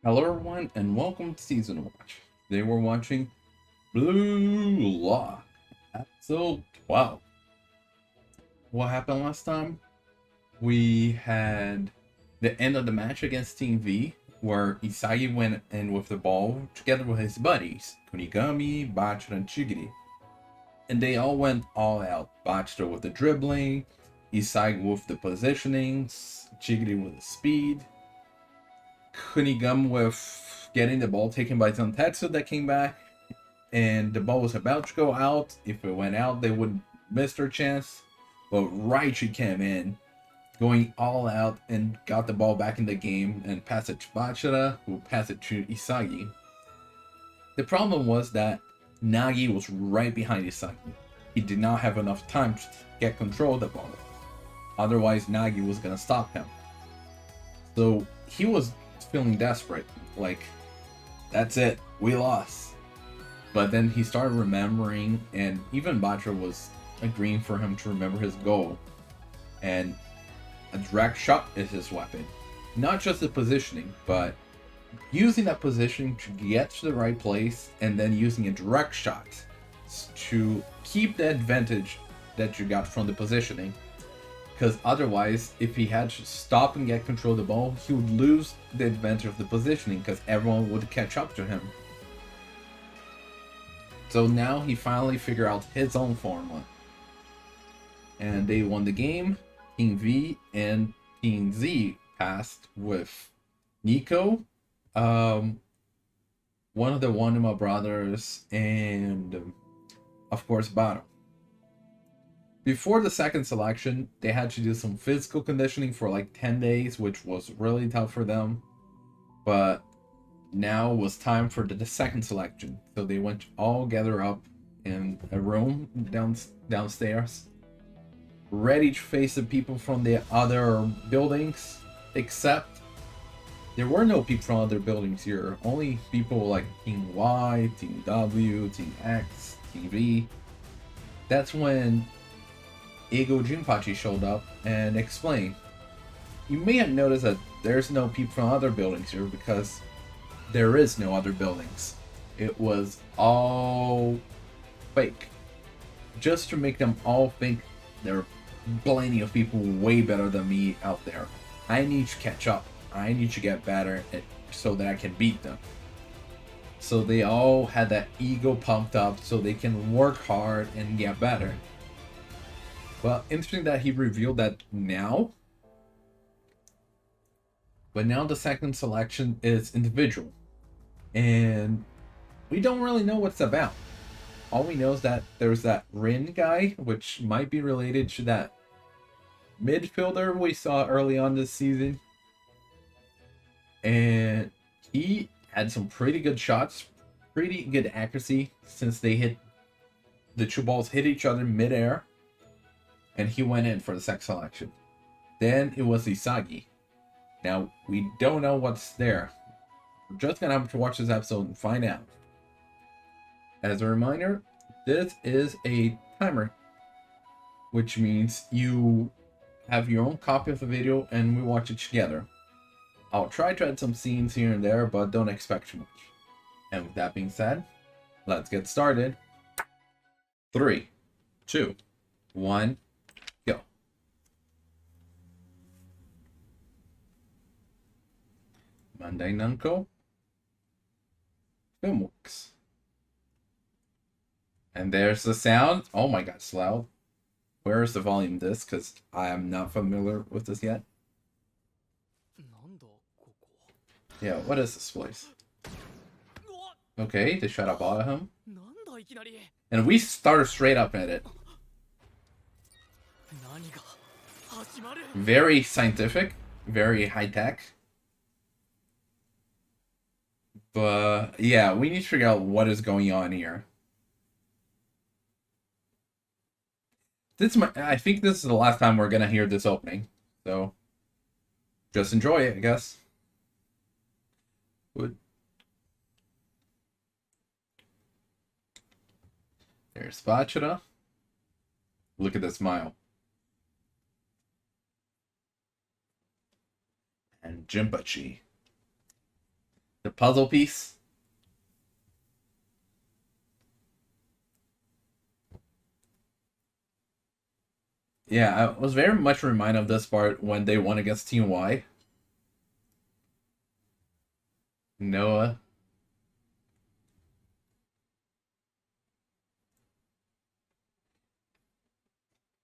Hello everyone and welcome to Season Watch. Today we're watching Blue Lock, episode 12. What happened last time? We had the end of the match against Team V, where Isagi went in with the ball together with his buddies, Kunigami, Bachira, and Chigiri. And they all went all out. Bachira with the dribbling, Isagi with the positionings, Chigiri with the speed, Kunigami with getting the ball taken by Zantetsu that came back, and the ball was about to go out. If it went out, they would miss their chance. But Raichi came in, going all out, and got the ball back in the game and passed it to Bachira, who passed it to Isagi. The problem was that Nagi was right behind Isagi. He did not have enough time to get control of the ball. Otherwise, Nagi was going to stop him. So he was feeling desperate. Like, that's it. We lost. But then he started remembering, and even Batra was agreeing for him to remember his goal. And a direct shot is his weapon. Not just the positioning, but using that positioning to get to the right place and then using a direct shot to keep the advantage that you got from the positioning. Because otherwise, if he had to stop and get control of the ball, he would lose the advantage of the positioning because everyone would catch up to him. So now he finally figured out his own formula. And they won the game. Team V and Team Z passed with Nico, one of the Wanima brothers, and of course Baro. Before the second selection, they had to do some physical conditioning for like 10 days, which was really tough for them. But now was time for the second selection. So they went all gather up in a room downstairs, ready to face the people from the other buildings, except there were no people from other buildings here. Only people like Team Y, Team W, Team X, Team V. That's when Eigo Junpachi showed up and explained. You may have noticed that there's no people from other buildings here because there is no other buildings. It was all fake. Just to make them all think there are plenty of people way better than me out there. I need to catch up. I need to get better so that I can beat them. So they all had that ego pumped up so they can work hard and get better. Well, interesting that he revealed that now. But now the second selection is individual. And we don't really know what's about. All we know is that there's that Rin guy, which might be related to that midfielder we saw early on this season. And he had some pretty good shots, pretty good accuracy since the two balls hit each other midair. And he went in for the second selection. Then it was Isagi. Now, we don't know what's there. We're just gonna have to watch this episode and find out. As a reminder, this is a timer, which means you have your own copy of the video and we watch it together. I'll try to add some scenes here and there, but don't expect too much. And with that being said, let's get started. 3, 2, 1. Go. Monday Nanko. Filmworks. And there's the sound. Oh my god, it's loud. Where is the volume disc? Because I am not familiar with this yet. Yeah, what is this place? Okay, they shut up all of him. And we started straight up at it. Very scientific, very high tech. But yeah, we need to figure out what is going on here. I think this is the last time we're gonna hear this opening. So just enjoy it, I guess. There's Bachira. Look at the smile. And Jinpachi. The puzzle piece. Yeah, I was very much reminded of this part when they won against Team Y. Noah.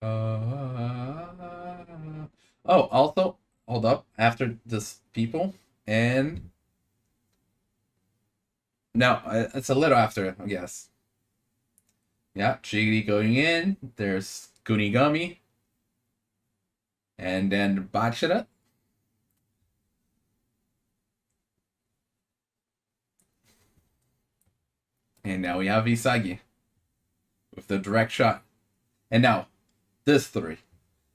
Oh, also, hold up. After this people, and now it's a little after, I guess. Yeah, Chigiri going in. There's Kunigami. And then Bachira. And now we have Isagi with the direct shot. And now, this three.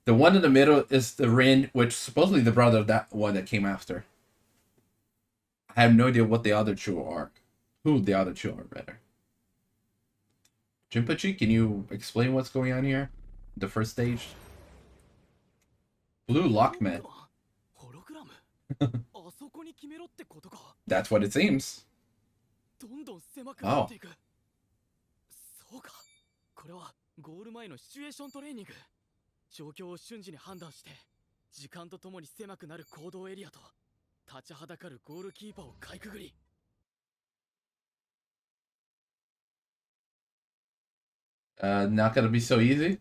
The one in the middle is the Rin, which is supposedly the brother of that one that came after. I have no idea what the other two are. Who the other two are, rather. Jinpachi, can you explain what's going on here? The first stage? Blue Lockman. That's what it seems. Oh. ゴール前のシチュエーショントレーニング。状況を瞬時に判断して、時間とともに狭くなる行動エリアと立ちはだかるゴールキーパーをかいくぐり。Not gonna be so easy.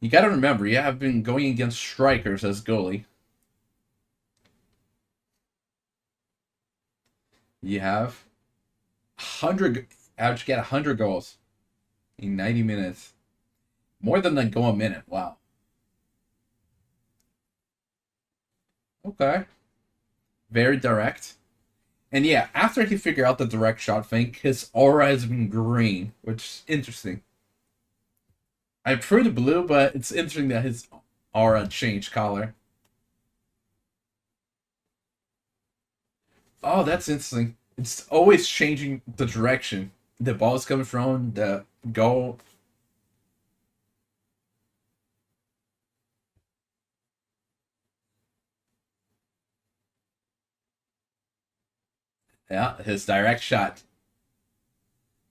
You gotta remember, you have been going against strikers as goalie. You have 100. How'd you get 100 goals in 90 minutes? More than a goal a minute. Wow. Okay. Very direct. And yeah, after he figured out the direct shot thing, his aura has been green, which is interesting. I prefer the blue, but it's interesting that his aura changed color. Oh, that's interesting. It's always changing the direction. The ball's coming from the goal. Yeah, his direct shot.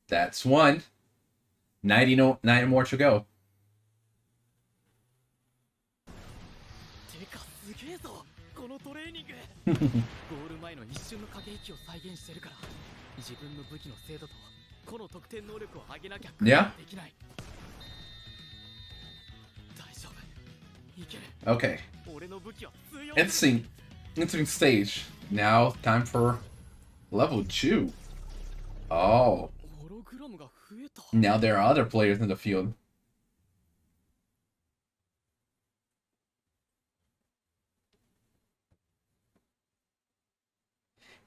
That's one. 99 more to go. てかすげえぞ、このトレーニング。ゴール前の一瞬の駆け引きを再現してるから、自分の武器の精度とこの得点能力を上げなきゃできない。大丈夫。いける。Okay. Interesting stage. Now time for level 2. Oh. Now there are other players in the field.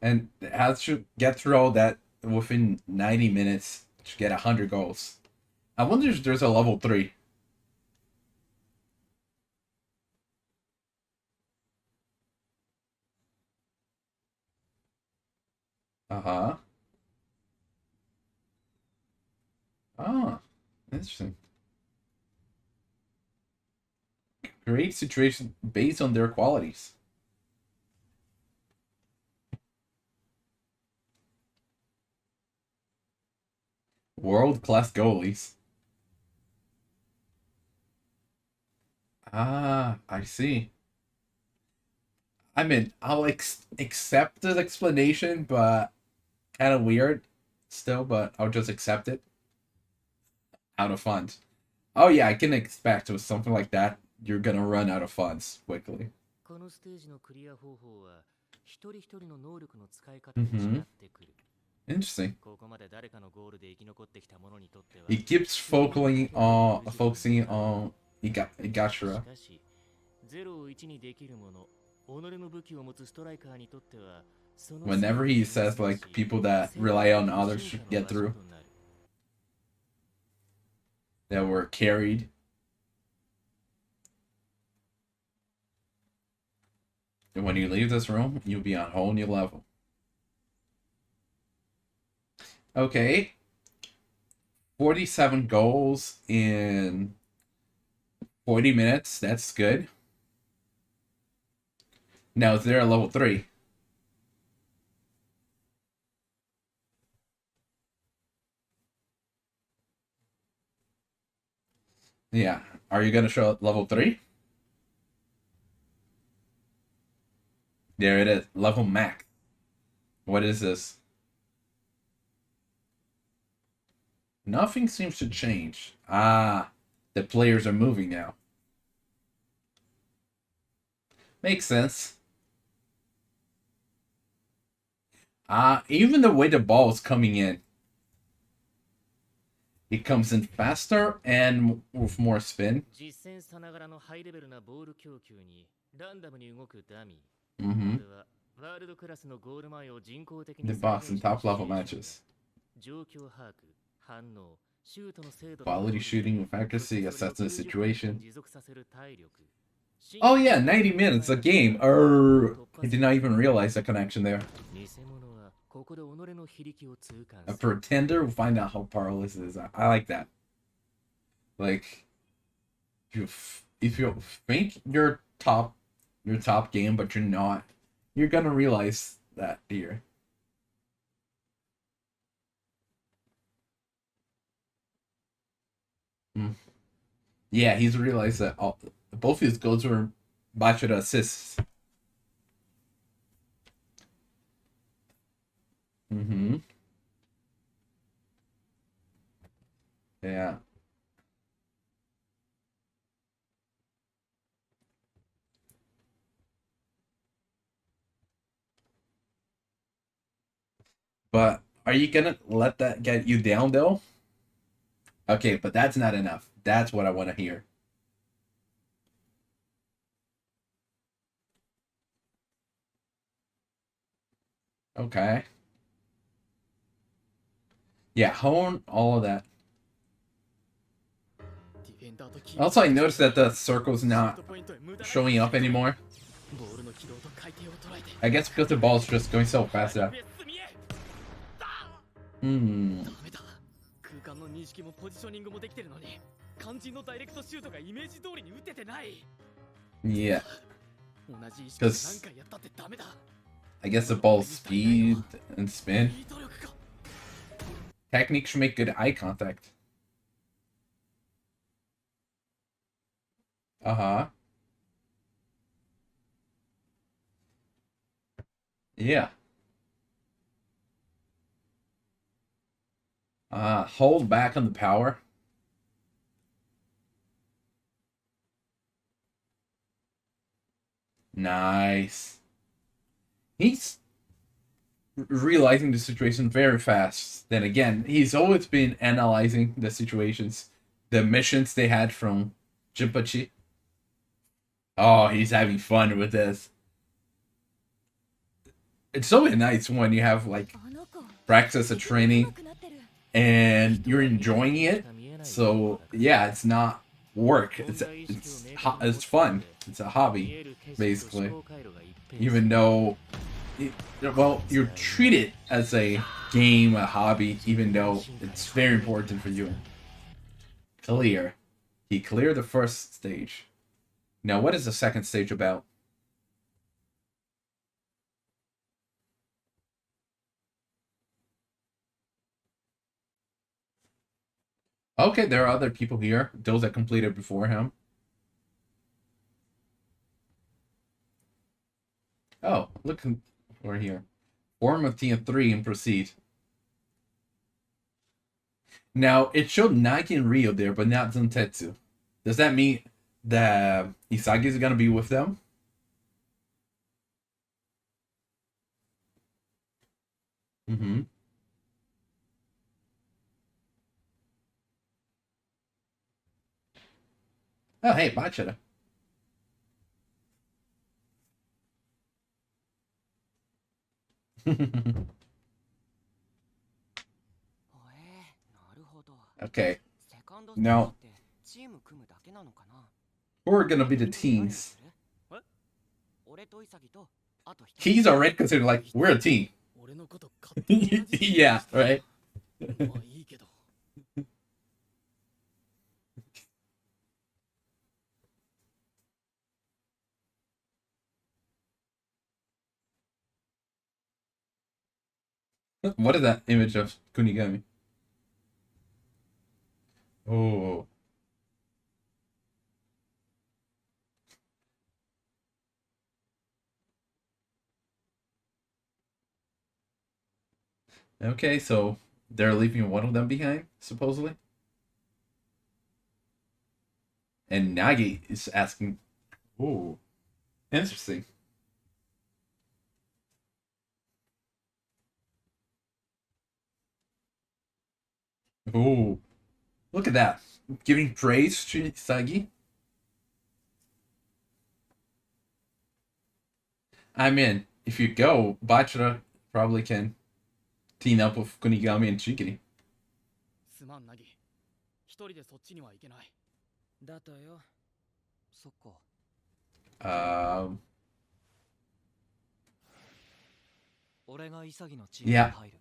And has to get through all that within 90 minutes to get 100 goals. I wonder if there's a level 3. Uh-huh. Oh, interesting. Create situations based on their qualities. World-class goalies. Ah, I see. I mean, I'll accept the explanation, but kind of weird still, but I'll just accept it. Out of funds. Oh yeah, I can expect with something like that, you're gonna run out of funds quickly. Interesting. He keeps focusing on Igashira. Whenever he says like people that rely on others should get through, that were carried. And when you leave this room, you'll be on a whole new level. Okay. 47 goals in 40 minutes. That's good. Now, is there a level 3? Yeah. Are you gonna show level 3? There it is. Level max. What is this? Nothing seems to change. Ah, the players are moving now. Makes sense. Even the way the ball is coming in. It comes in faster and with more spin. Mm-hmm. The boss in top level matches. Quality shooting with accuracy, assessing the situation. Oh yeah, 90 minutes a game. I did not even realize the connection there. A pretender will find out how powerless it is. I like that. Like, if you think you're top game, but you're not, you're gonna realize that here. Yeah, he's realized that both his goals were botched assists. Mm-hmm. Yeah. But are you gonna let that get you down though? Okay, but that's not enough. That's what I want to hear. Okay. Yeah, hone all of that. Also, I noticed that the circle's not showing up anymore. I guess because the ball's just going so fast now. Hmm. Yeah. Because I guess the ball's speed and spin. Technique should make good eye contact. Uh-huh. Yeah. Hold back on the power. Nice. He's realizing the situation very fast. Then again, he's always been analyzing the situations, the missions they had from Jinpachi. Oh, he's having fun with this. It's always nice when you have like practice a training and you're enjoying it. So yeah, it's not work. It's fun. It's a hobby, basically. Even though, well, you treat it as a game, a hobby, even though it's very important for you. Clear. He cleared the first stage. Now, what is the second stage about? Okay, there are other people here. Those that completed before him. Oh, look, we're here. Form of team 3 and proceed. Now, it showed Nike and Rio there, but not Zantetsu. Does that mean that Isagi is going to be with them? Mm-hmm. Oh, hey, Bachara. Okay. Now, who are going to be the teams? He's already considered like, we're a team. Yeah, right? What is that image of Kunigami? Oh. Okay, so they're leaving one of them behind, supposedly. And Nagi is asking, "Ooh, interesting. Ooh, look at that. Giving praise to Isagi. I'm in. If you go, Bachira probably can team up with Kunigami and Chikiri. すまんナギ一人でそっちには行けないだとよそっか Um, 俺が潔のチームに yeah. 入る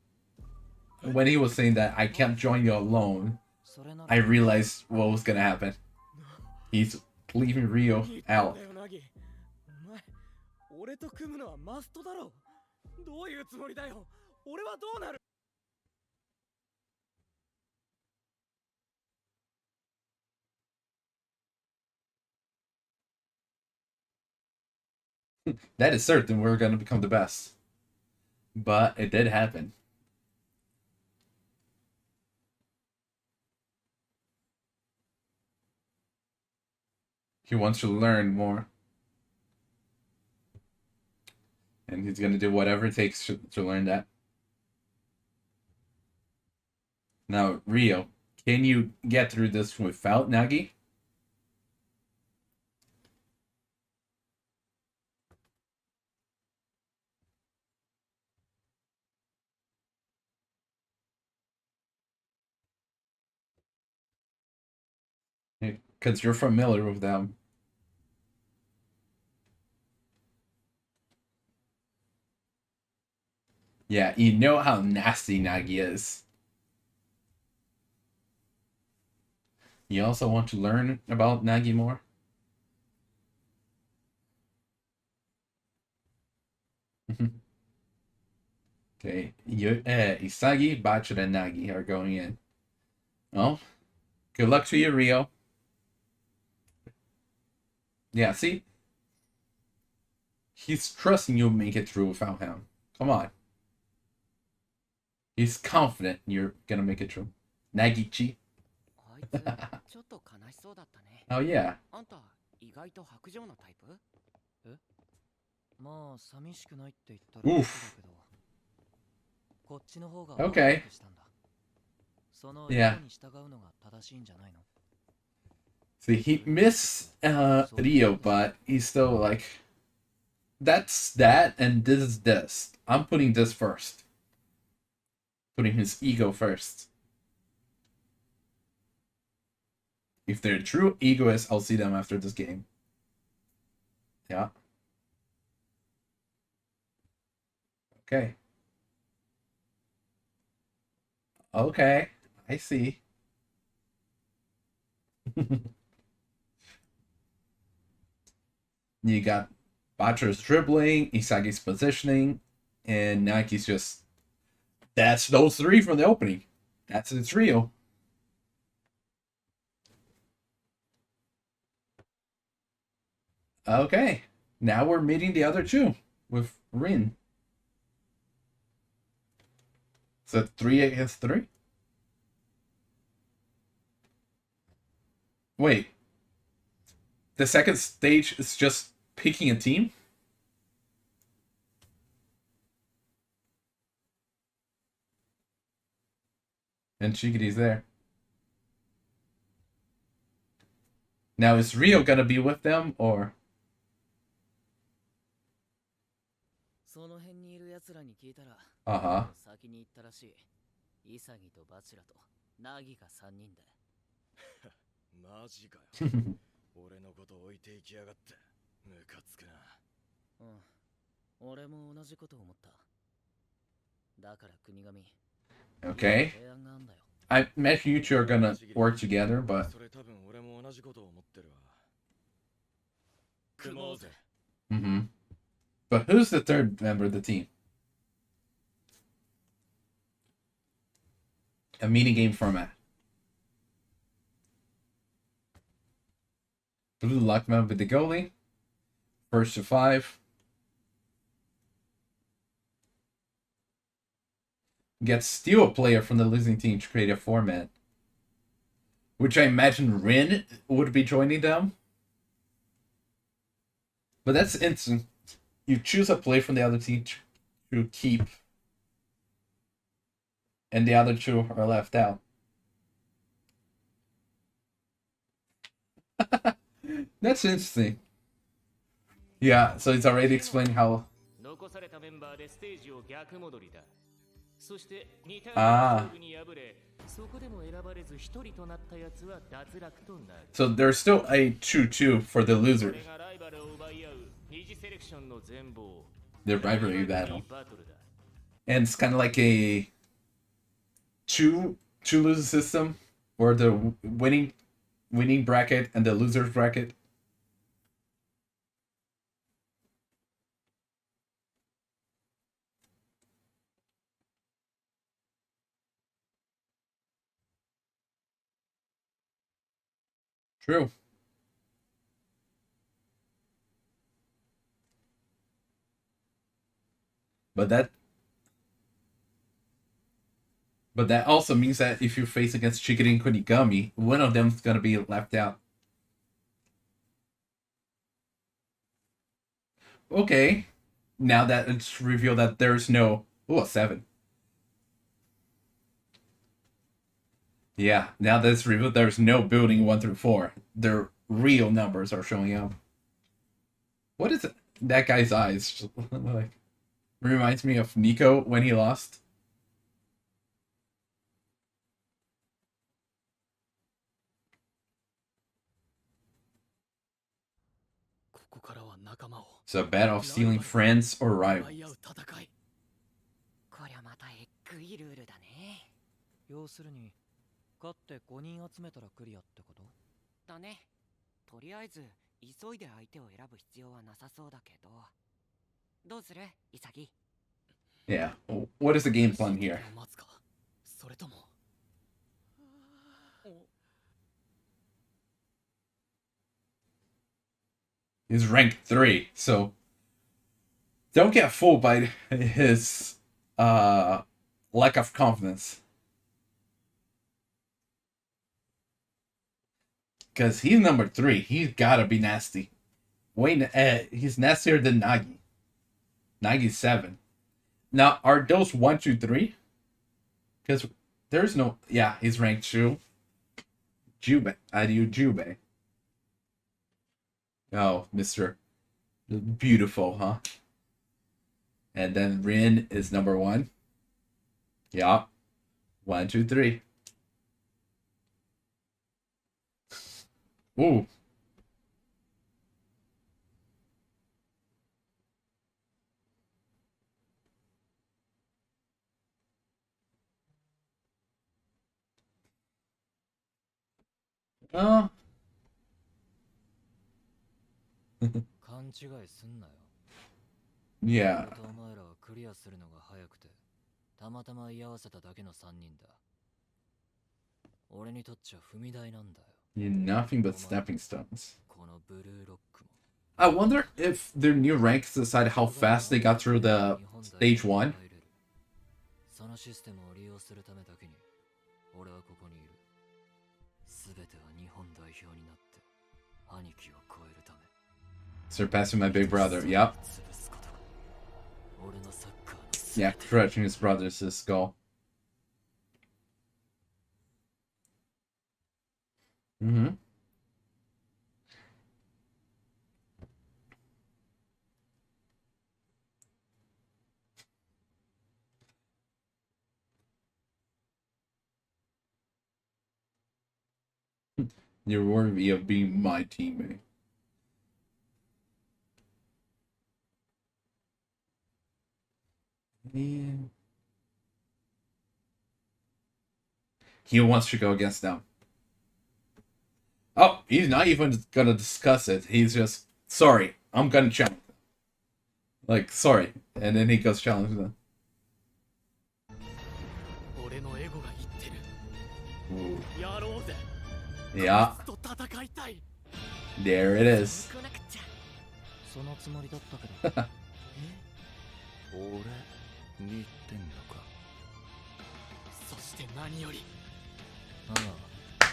When he was saying that I can't join you alone, それなら I realized what was gonna happen. He's leaving Rio 言ったん out. だよナギお前俺と組むのはマストだろどういうつもりだよ俺はどうなる That is certain we're gonna become the best. But it did happen. He wants to learn more. And he's gonna do whatever it takes to learn that. Now, Rio, can you get through this without Nagi? Because you're familiar with them. Yeah, you know how nasty Nagi is. You also want to learn about Nagi more? Okay, Isagi, Bachira, and Nagi are going in. Well, good luck to you, Rio. Yeah, see? He's trusting you'll make it through without him. Come on. He's confident you're gonna make it through. Nagichi. あいつちょっと悲しそうだったね Oh, yeah. あんた意外と白状のタイプえまあ寂しくないって言ったらそうだけどこっちの方が Okay. したんだその Yeah. に従うのが正しいんじゃないの See, he missed Rio, but he's still like, that's that, and this is this. I'm putting this first. Putting his ego first. If they're true egoists, I'll see them after this game. Yeah. Okay. Okay. I see. You got Bachira's dribbling, Isagi's positioning, and Nagi's just. That's those three from the opening. That's its real. Okay. Now we're meeting the other two with Rin. So 3 against 3? Wait. The second stage is just picking a team? And Chigiri's there. Now is Rio gonna be with them or その辺にいる奴らに聞いたら uh-huh. 先に行ったらしい潔とバチラとナギが3人でマジかよ俺のこと置いていきやがってムカつくなうん俺も同じこと思っただから国神 Okay. I imagine you two are gonna work together, but それ多分俺も同じことを思ってるわ組もうぜ mm-hmm. But who's the third member of the team? A minigame format. Blue Lockman with the goalie. First to 5. Get steal a player from the losing team to create a format. Which I imagine Rin would be joining them. But that's instant. You choose a player from the other team to keep. And the other two are left out. That's interesting. Yeah, so it's already explained how. Ah. So there's still a 2-2 for the losers. The rivalry battle. And it's kind of like a two loser system, or the winning bracket and the losers bracket. True. But that also means that if you face against Chikari and Kunigami, one of them is gonna be left out. Okay. Now that it's revealed that there's no... Oh, a 7. Yeah, now that it's revealed there's no building 1 through 4. Their real numbers are showing up. What is it? That guy's eyes like reminds me of Nico when he lost. So a battle of stealing friends or rivals. こりゃまたえっぐいルールだね。要するに勝って5人集めたらクリアってことだね。とりあえず急いで相手を選ぶ必要はなさそうだけど。どうする？イサギ。Yeah. What is the game plan here? それとも He's ranked 3, so don't get fooled by his lack of confidence. Because he's number 3. He's gotta be nasty. Wait, he's nastier than Nagi. Nagi's 7. Now, are those 1, 2, 3? Because there's no... Yeah, he's ranked 2. Jubei. Jubei. Oh, Mr. Beautiful, huh? And then Rin is number 1. Yeah. 1, 2, 3. Ooh. Oh. 勘違いすんなよ。 Yeah. お前らはクリアするのが早くて、たまたま居合わせただけの3人だ。俺にとっちゃ踏み台なんだよ。 You're nothing but stepping stones. このブルーロックも。 I wonder if their new ranks decide how fast they got through the stage 1. そのシステムを利用するためだけに、俺はここにいる。すべては日本代表になって、兄貴を超えるため。 Surpassing my big brother. Yep. Yeah, crushing his brother's skull. Mm-hmm. You're worthy of being my teammate. Man. He wants to go against them. Oh, he's not even gonna discuss it. He's just, sorry, I'm gonna challenge them. Like, sorry. And then he goes challenge them. Ooh. Yeah. There it is. そのつもりだったけど。俺に言ってんのか。して何より。ああ、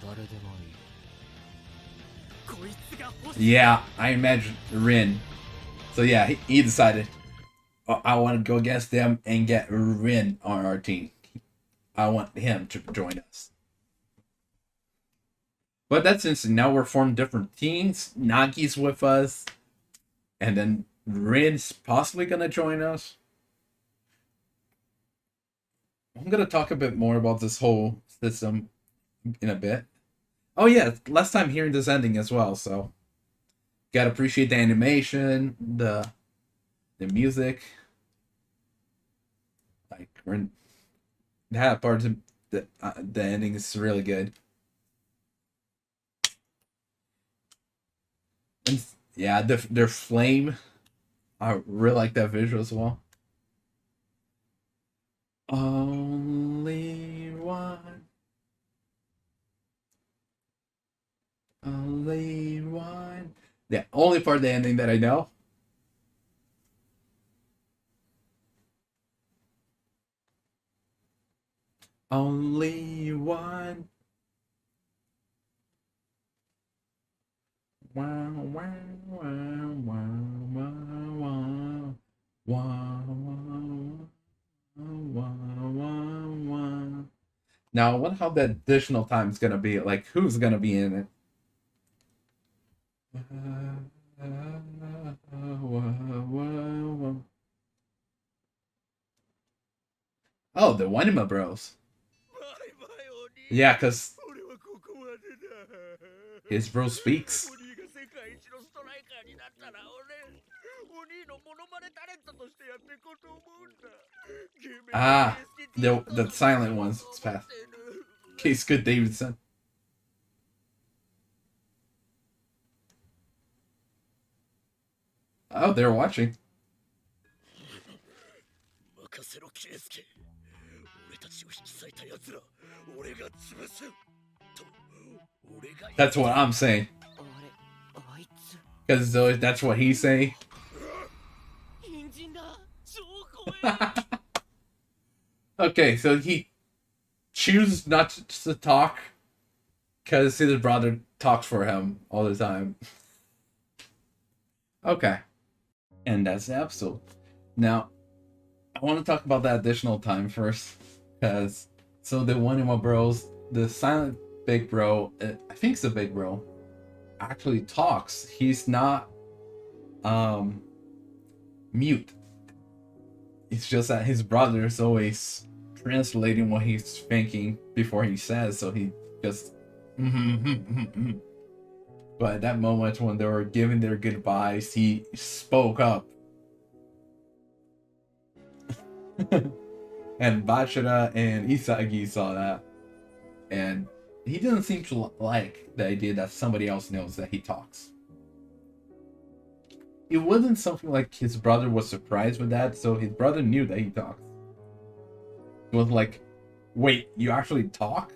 誰でもいい。こいつが欲しい。 Yeah, I imagine Rin. So yeah, he decided, "Oh, I want to go against them and get Rin on our team. I want him to join us." But that's interesting. Now we're formed different teams. Nagi's with us. And then Rin's possibly going to join us. I'm going to talk a bit more about this whole system in a bit. Oh yeah, last time hearing this ending as well, so gotta appreciate the animation, the music. Like that part of the ending is really good. And yeah, their flame, I really like that visual as well. Only one. Only one. Yeah, only part of the ending that I know. Only one. Wow, wow, wow, wow, wow, wow, wow. Now, I wonder how the additional time is gonna be. Like, who's gonna be in it? Oh, the Wanima Bros. Yeah, because his bro speaks. Ah, the silent ones. It's past. Case Good Davidson. Oh, they're watching. That's what I'm saying. Because that's what he's saying. Okay, so he chooses not to talk because his brother talks for him all the time. Okay. And that's the episode. Now, I want to talk about that additional time first. Because, so the one in my bros, the silent big bro, I think it's a big bro, actually talks. He's not mute. It's just that his brother is always translating what he's thinking before he says, so he just but at that moment when they were giving their goodbyes, he spoke up. And Bachira and Isagi saw that, and he didn't seem to like the idea that somebody else knows that he talks. It wasn't something like his brother was surprised with that, so his brother knew that he talks. It was like, wait, you actually talk?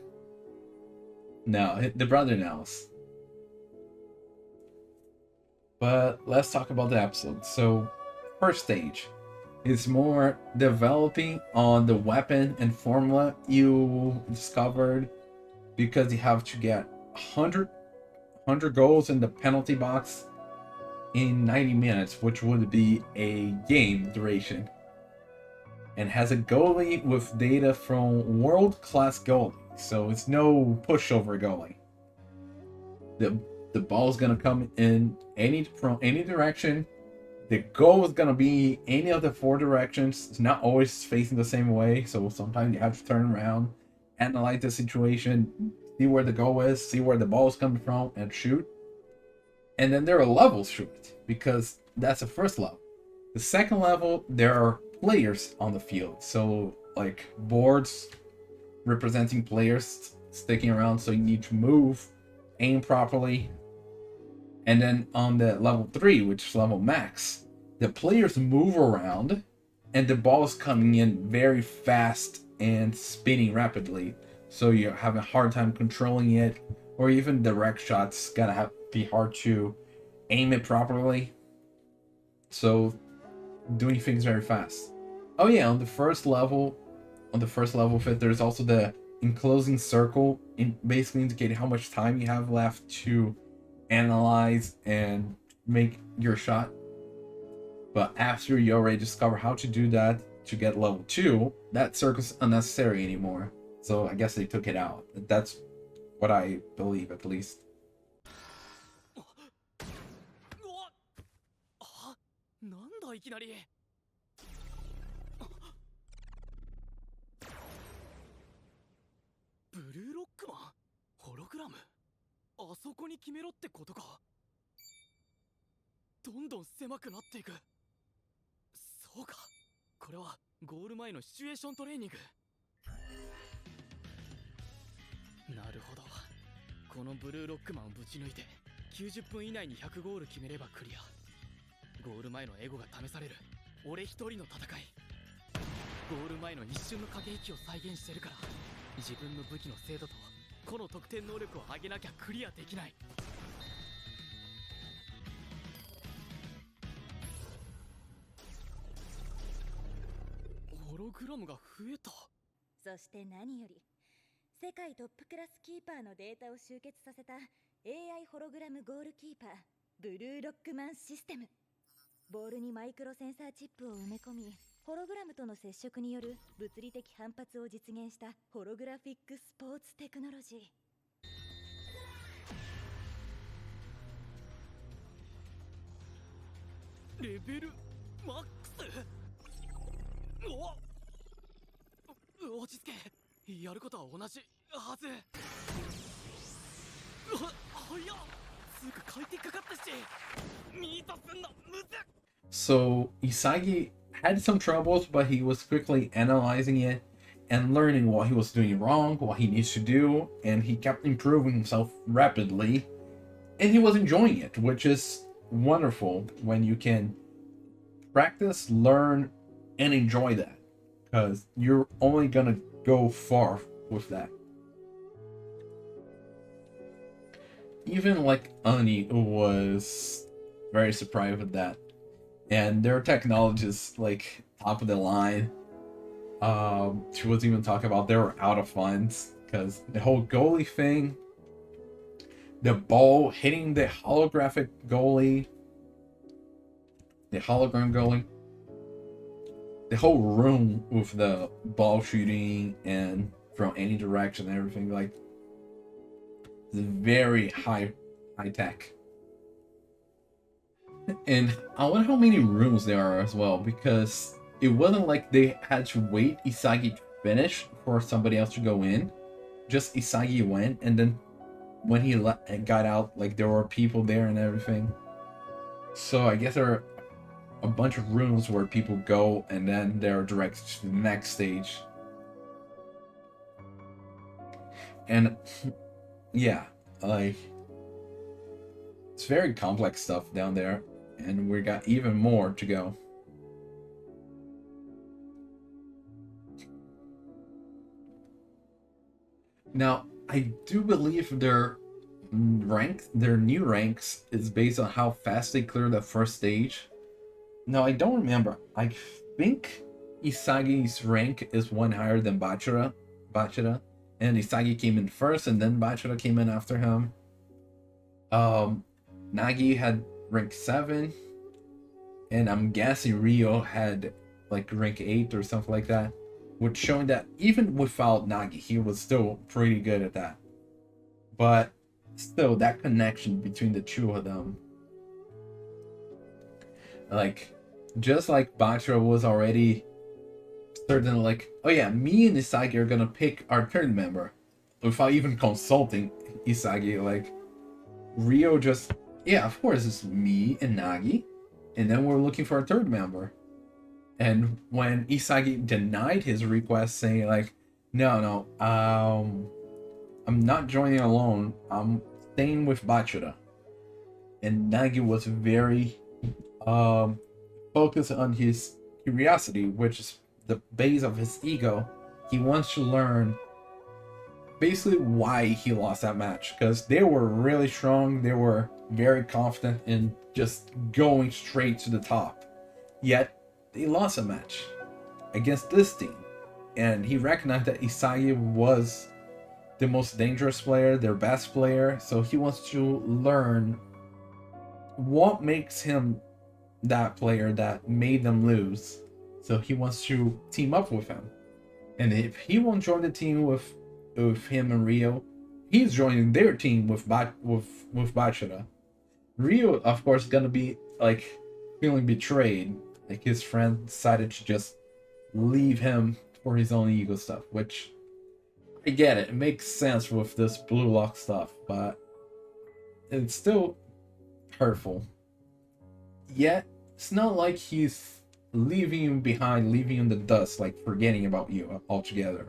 No, the brother knows. But let's talk about the episode. So, first stage is more developing on the weapon and formula you discovered, because you have to get 100 goals in the penalty box in 90 minutes, which would be a game duration, and has a goalie with data from world-class goalie, so it's no pushover goalie. The ball is gonna come in from any direction. The goal is gonna be any of the four directions. It's not always facing the same way, so sometimes you have to turn around, analyze the situation, see where the goal is, see where the ball is coming from, and shoot. And then there are levels to it, because that's the first level. The second level, there are players on the field. So, like, boards representing players sticking around, so you need to move, aim properly. And then on the level 3, which is level max, the players move around, and the ball is coming in very fast and spinning rapidly. So you're having a hard time controlling it, or even direct shots gonna be hard to aim it properly. So doing things very fast. Oh yeah, on the first level, on the first level of it, there's also the enclosing circle, basically indicating how much time you have left to analyze and make your shot. But after you already discover how to do that to get level 2, that circle's unnecessary anymore. So I guess they took it out. That's what I believe, at least. なんだいきなり。ブルーロックマン、ホログラム、あそこに決めろってことか。どんどん狭くなっていく。そうか、これはゴール前のシチュエーショントレーニング。なるほど。このブルーロックマンをぶち抜いて90分以内に100ゴール決めればクリア。ゴール前のエゴが試される俺一人の戦い。ゴール前の一瞬の駆け引きを再現してるから、自分の武器の精度と個の得点能力を上げなきゃクリアできない。ホログラムが増えた。そして何より世界トップクラスキーパーのデータを集結させた AI ホログラムゴールキーパーブルーロックマンシステム。ボールにマイクロセンサーチップを埋め込み、ホログラムとの接触による物理的反発を実現したホログラフィックスポーツテクノロジー。レベルマックス。落ち着け。やることは同じはず。早っ。すぐ回転かかったし、ミートすんのむずっ。 So Isagi had some troubles, but he was quickly analyzing it and learning what he was doing wrong, what he needs to do, and he kept improving himself rapidly, and he was enjoying it, which is wonderful when you can practice, learn, and enjoy that, because you're only gonna go far with that. Even like Ani was very surprised with that. And their technology is like top of the line. She was even talking about they were out of funds because the whole goalie thing, the ball hitting the holographic goalie, the hologram goalie, the whole room with the ball shooting and from any direction and everything, like it's very high tech. And I wonder how many rooms there are as well, because it wasn't like they had to wait Isagi to finish for somebody else to go in. Just Isagi went, and then when he got out, like there were people there and everything. So I guess there are a bunch of rooms where people go and then they're directed to the next stage. And yeah, like it's very complex stuff down there, and we got even more to go. Now, I do believe their new ranks is based on how fast they clear the first stage. Now, I don't remember. I think Isagi's rank is one higher than Bachira, and Isagi came in first, and then Bachira came in after him. Nagi had rank 7, and I'm guessing Rio had like rank 8 or something like that, which showing that even without Nagi, he was still pretty good at that. But still, that connection between the two of them, like just like Bachira was already certain, like, oh yeah, me and Isagi are gonna pick our third member without even consulting Isagi. Like Rio just, yeah, of course it's me and Nagi, and then we're looking for a third member. And when Isagi denied his request, saying like, no, I'm not joining alone, I'm staying with Bachira. And Nagi was very focused on his curiosity, which is the base of his ego. He wants to learn basically why he lost that match, because they were really strong, they were very confident in just going straight to the top, yet they lost a match against this team. and he recognized that Isagi was the most dangerous player, their best player, so he wants to learn what makes him that player that made them lose. So he wants to team up with him. And if he won't join the team with him and Rio, he's joining their team with Bachira. Rio, of course, is gonna be like feeling betrayed. Like his friend decided to just leave him for his own ego stuff, which I get it. It makes sense with this Blue Lock stuff, but it's still hurtful. Yet, it's not like he's leaving you behind, leaving you in the dust, like forgetting about you altogether.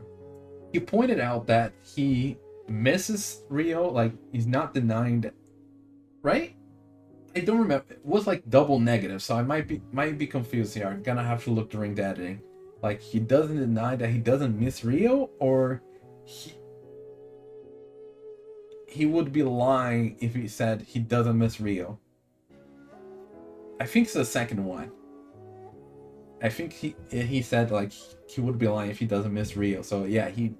He pointed out that he misses Rio, like he's not denying that, right? I don't remember. It was like double negative, so I might be confused here. I'm gonna have to look during the editing. Like he doesn't deny that he doesn't miss Rio, or he would be lying if he said he doesn't miss Rio. I think it's the second one. I think he said like he would be lying if he doesn't miss Rio. So yeah, he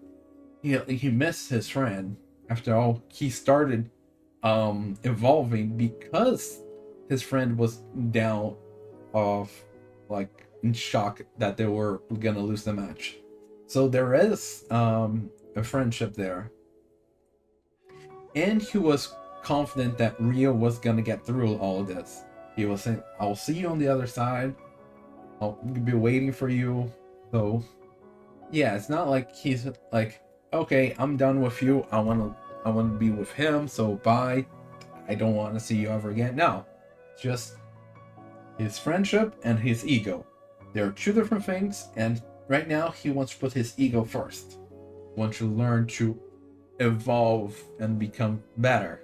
missed his friend. After all, he started evolving because his friend was down of like in shock that they were gonna lose the match. So there is a friendship there. And he was confident that Rio was gonna get through all of this. He was saying, I'll see you on the other side. I'll be waiting for you. So yeah, it's not like he's like, okay, I'm done with you. I wanna be with him, so bye. I don't want to see you ever again. No. It's just his friendship and his ego. There are two different things, and right now he wants to put his ego first. Wants to learn to evolve and become better.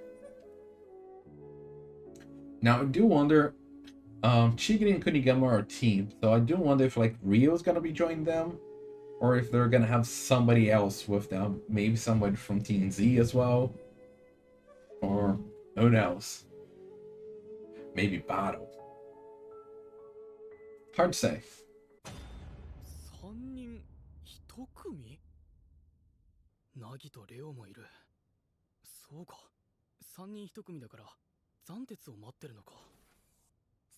Now I do wonder, Chigiri and Kunigama are a team, so I do wonder if like Rio's gonna be joining them, or if they're gonna have somebody else with them. Maybe somebody from Team Z as well, or who knows? Maybe Battle. Hard to say. 3人1組ナギとレオもいる。そうか。3人1組だから暫鉄を待ってるのか。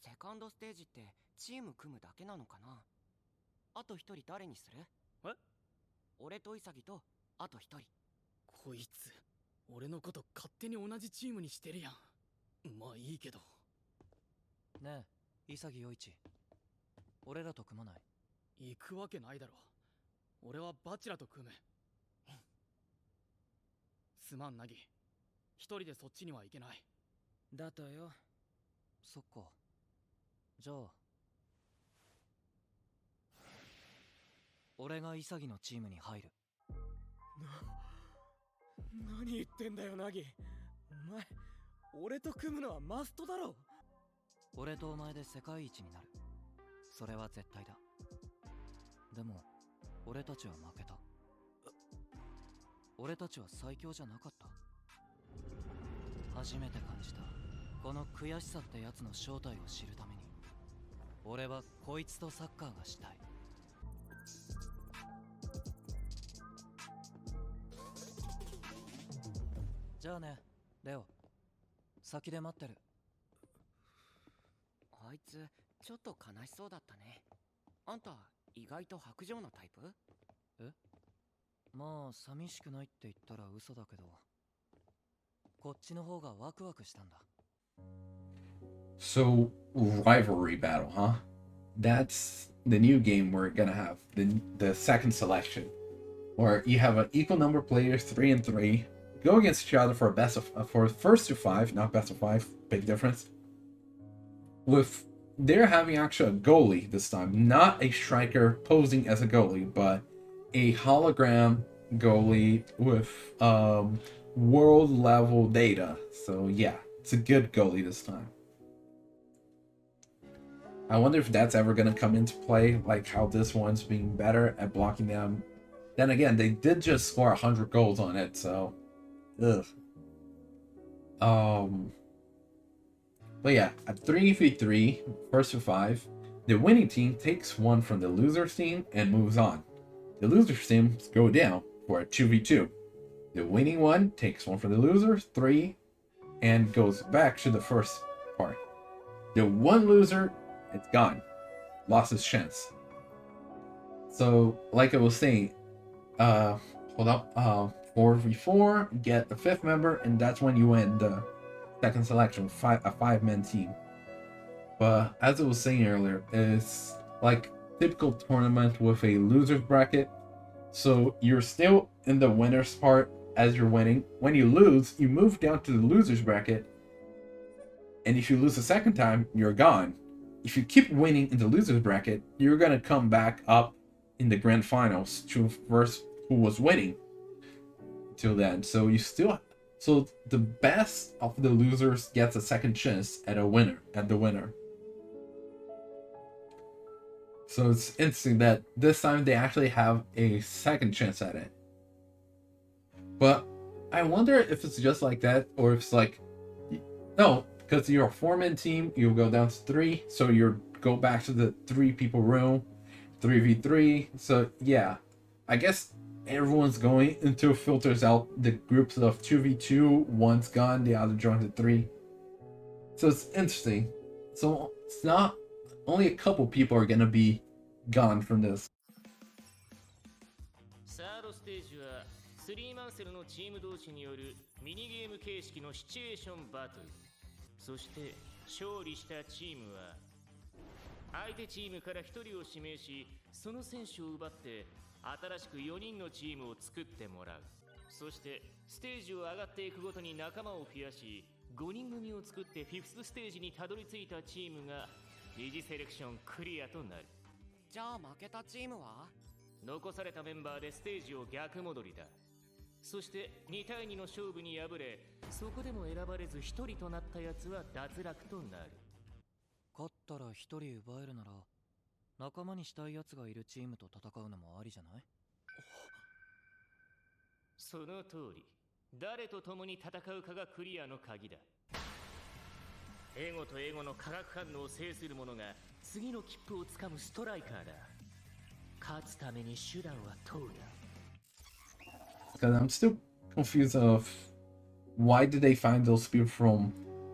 セカンドステージってチーム組むだけなのかな。あと1人誰にする？え？俺と潔とあと1人。こいつ俺のこと勝手に同じチームにしてるやん。まあいいけど。ねえ、潔陽一。俺らと組まない？行くわけないだろ。俺はバチラと組む。すまんナギ。一人でそっちには行けない。だとよ。そっか。じゃあ俺が潔のチームに入る。何言ってんだよナギ。お前俺と組むのはマストだろ。俺とお前で世界一になる。それは絶対だ。でも俺たちは負けた。俺たちは最強じゃなかった。初めて感じたこの悔しさってやつの正体を知るために、俺はこいつとサッカーがしたい。じゃあね、レオ。先で待ってる。あいつちょっと悲しそうだったね。あんた意外と薄情なタイプ？え？まあ寂しくないって言ったら嘘だけど、こっちの方がワクワクしたんだ。So, Rivalry Battle, huh? That's the new game we're gonna have, the second selection, where you have an equal number of players, 3 and 3, go against each other for a for first to 5, not best of 5, big difference. With they're having actually a goalie this time, not a striker posing as a goalie, but a hologram goalie with world level data. So yeah, it's a good goalie this time. I wonder if that's ever going to come into play, like how this one's being better at blocking them. Then again, they did just score 100 goals on it, so ugh. But yeah, at 3v3, first to 5, the winning team takes one from the loser's team and moves on. the loser's teams go down for a 2v2. The winning one takes one from the losers, 3, and goes back to the first part. The one loser, it's gone. Lost his chance. So, like I was saying, hold up, 4v4, get a 5th member, and that's when you win the second selection, a 5-man team. But as I was saying earlier, it's like typical tournament with a loser's bracket. So you're still in the winner's part as you're winning. When you lose, you move down to the loser's bracket. And if you lose a second time, you're gone. If you keep winning in the loser's bracket, you're going to come back up in the grand finals to first who was winning till then. So the best of the losers gets a second chance at the winner. So it's interesting that this time they actually have a second chance at it. But I wonder if it's just like that, or if it's like, no, because you're a 4-man team, you go down to 3, so you go back to the 3 people room, 3v3. So yeah, I guess everyone's going until filters out the groups of 2v2, one's gone, the other joins the 3. So it's interesting. So it's not only a couple people are gonna be gone from this. サードステージは3マンセルのチーム同士によるミニゲーム形式のシチュエーションバトル。そして勝利したチームは相手チームから1人を指名し、その選手を奪って新しく4人のチームを作ってもらう。そしてステージを上がっていくごとに仲間を増やし、5人組を作って5thステージにたどり着いたチームが二次セレクションクリアとなる。じゃあ負けたチームは残されたメンバーでステージを逆戻りだ。そして2対2の勝負に敗れ、そこでも選ばれず1人となったやつは脱落となる。勝ったら1人奪えるなら仲間にしたいやつがいるチームと戦うのもありじゃない？その通り。誰と共に戦うかがクリアの鍵だ。エゴとエゴの化学反応を制する者が次の切符をつかむストライカーだ。勝つために手段は問うな。Because I'm still confused of why did they find those people from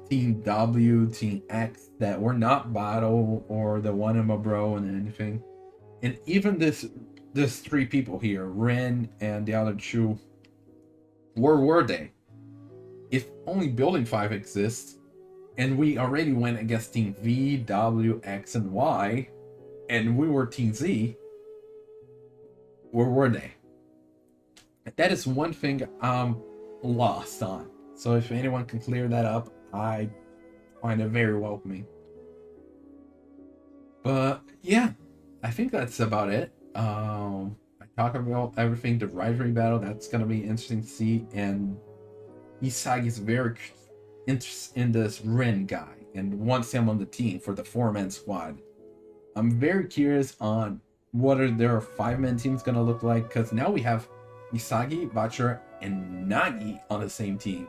Team W, Team X that were not Battle or the one in my bro and anything. And even this 3 people here, Ren and the other 2, where were they? If only Building 5 exists, and we already went against Team V, W, X, and Y, and we were Team Z, where were they? That is one thing I'm lost on. So if anyone can clear that up, I find it very welcoming. But yeah, I think that's about it. I talk about everything, the rivalry battle, that's gonna be interesting to see, and Isagi's very interested in this Ren guy and wants him on the team for the 4-man squad. I'm very curious on what are their 5-man teams gonna look like, because now we have Isagi, Bachira, and Nagi on the same team.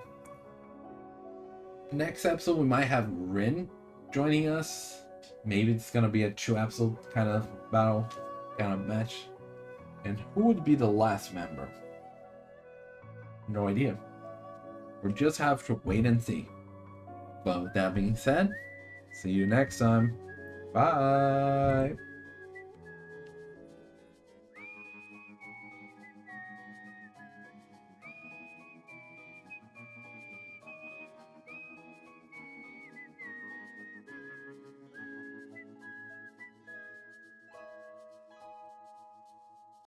Next episode we might have Rin joining us. Maybe it's gonna be a 2-episode kind of battle, kind of match. And who would be the last member? No idea. We'll just have to wait and see. But with that being said, see you next time. Bye!